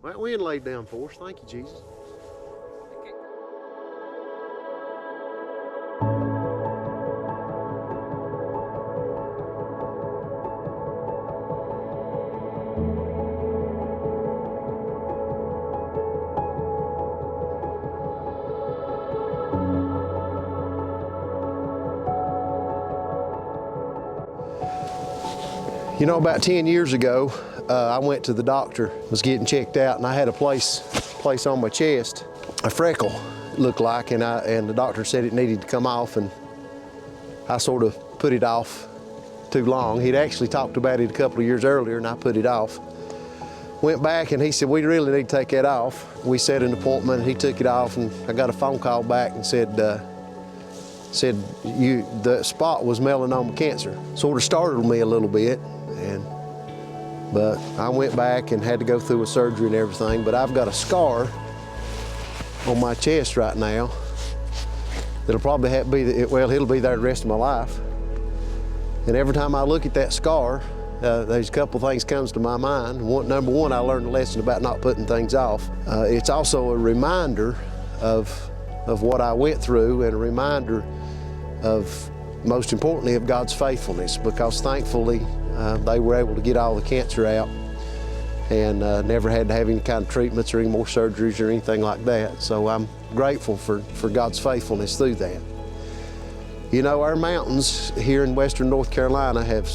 That wind laid down for us. Thank you, Jesus. You know, about 10 years ago, I went to the doctor, was getting checked out, and I had a place on my chest, a freckle, it looked like, and the doctor said it needed to come off, and I sort of put it off too long. He'd actually talked about it a couple of years earlier, and I put it off. Went back, and he said, we really need to take that off. We set an appointment, and he took it off, and I got a phone call back and said the spot was melanoma cancer. Sort of startled me a little bit. But I went back and had to go through a surgery and everything, but I've got a scar on my chest right now that'll probably it'll be there the rest of my life. And every time I look at that scar, there's a couple things comes to my mind. Number one, I learned a lesson about not putting things off. It's also a reminder of what I went through, and a reminder of, most importantly, of God's faithfulness, because thankfully they were able to get all the cancer out and never had to have any kind of treatments or any more surgeries or anything like that. So I'm grateful for God's faithfulness through that. You know, our mountains here in western North Carolina have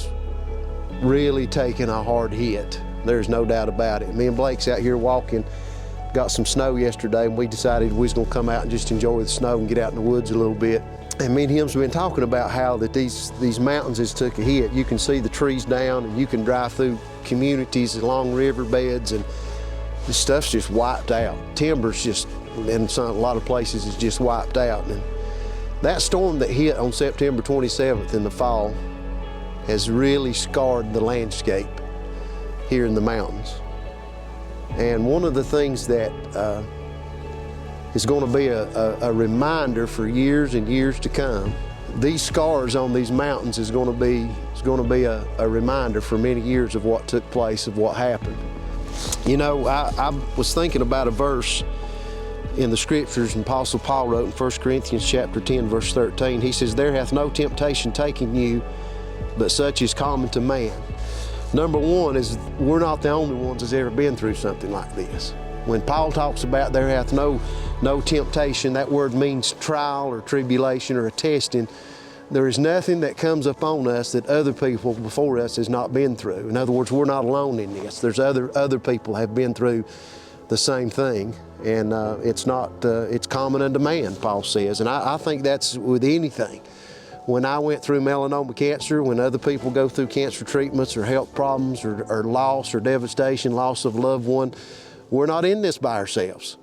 really taken a hard hit. There's no doubt about it. Me and Blake's out here walking, got some snow yesterday, and we decided we was gonna come out and just enjoy the snow and get out in the woods a little bit. And me and him's been talking about how that these mountains has took a hit. You can see the trees down, and you can drive through communities along riverbeds, and this stuff's just wiped out. Timber's just, in a lot of places, is just wiped out. And that storm that hit on September 27th in the fall has really scarred the landscape here in the mountains. And one of the things that is going to be a reminder for years and years to come. These scars on these mountains is going to be a reminder for many years of what took place, of what happened. You know, I was thinking about a verse in the scriptures, and Apostle Paul wrote in 1 Corinthians chapter 10, verse 13. He says, there hath no temptation taken you, but such is common to man. Number one is, we're not the only ones that's ever been through something like this. When Paul talks about there hath no temptation, that word means trial or tribulation or a testing. There is nothing that comes upon us that other people before us has not been through. In other words, we're not alone in this. There's other people have been through the same thing, and it's common unto man, Paul says. And I think that's with anything. When I went through melanoma cancer, when other people go through cancer treatments or health problems or loss or devastation, loss of a loved one, we're not in this by ourselves.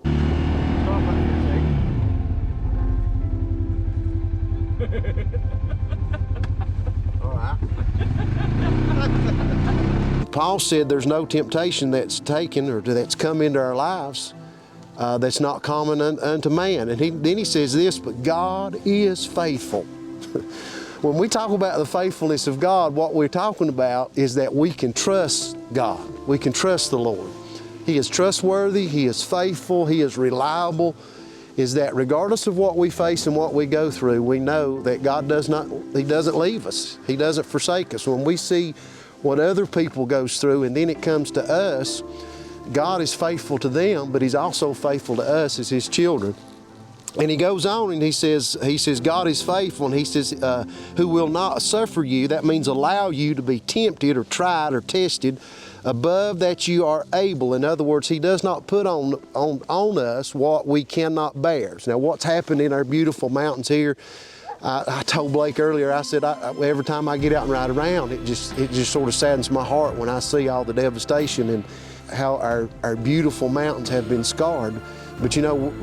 Paul said there's no temptation that's taken or that's come into our lives that's not common unto man. And then he says this, but God is faithful. When we talk about the faithfulness of God, what we're talking about is that we can trust God. We can trust the Lord. He is trustworthy, He is faithful, He is reliable. Is that regardless of what we face and what we go through, we know that God He doesn't leave us. He doesn't forsake us. When we see what other people goes through and then it comes to us, God is faithful to them, but He's also faithful to us as His children. And he goes on and he says, God is faithful, and he says, who will not suffer you, that means allow you to be tempted or tried or tested above that you are able. In other words, He does not put on us what we cannot bear. Now, what's happened in our beautiful mountains here, I told Blake earlier, I said, every time I get out and ride around, it just sort of saddens my heart when I see all the devastation and how our beautiful mountains have been scarred. But you know,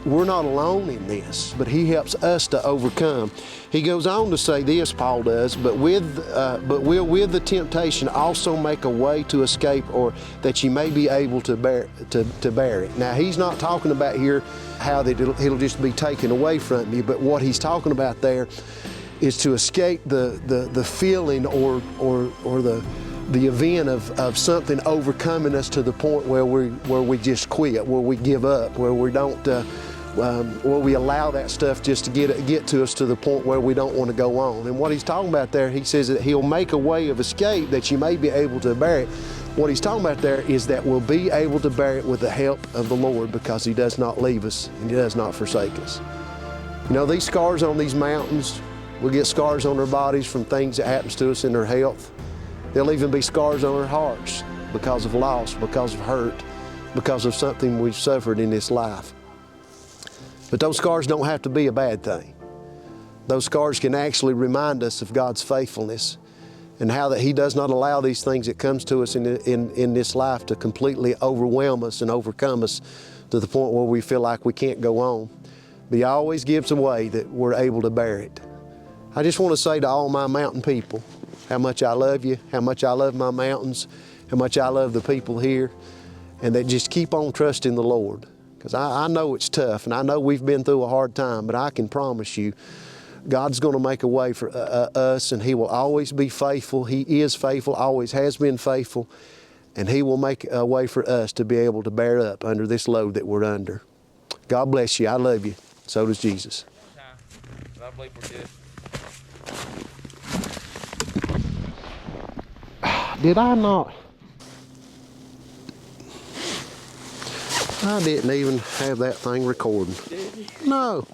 we're not alone in this, but He helps us to overcome. He goes on to say this, Paul does, but will with the temptation also make a way to escape, or that you may be able to bear it. Now, he's not talking about here how that it'll just be taken away from you, but what he's talking about there is to escape the feeling or the event of something overcoming us to the point where we just quit, where we give up, where we don't, where we allow that stuff just to get to us to the point where we don't want to go on. And what he's talking about there, he says that he'll make a way of escape that you may be able to bear it. What he's talking about there is that we'll be able to bear it with the help of the Lord, because he does not leave us and he does not forsake us. You know, these scars on these mountains, we get scars on our bodies from things that happens to us in our health. There'll even be scars on our hearts because of loss, because of hurt, because of something we've suffered in this life. But those scars don't have to be a bad thing. Those scars can actually remind us of God's faithfulness and how that he does not allow these things that comes to us in this life to completely overwhelm us and overcome us to the point where we feel like we can't go on. But he always gives a way that we're able to bear it. I just want to say to all my mountain people how much I love you, how much I love my mountains, how much I love the people here, and that just keep on trusting the Lord. Because I know it's tough, and I know we've been through a hard time, but I can promise you, God's going to make a way for us, and he will always be faithful. He is faithful, always has been faithful, and he will make a way for us to be able to bear up under this load that we're under. God bless you. I love you. So does Jesus. I believe we're good. Did I not? I didn't even have that thing recording. Did you? No.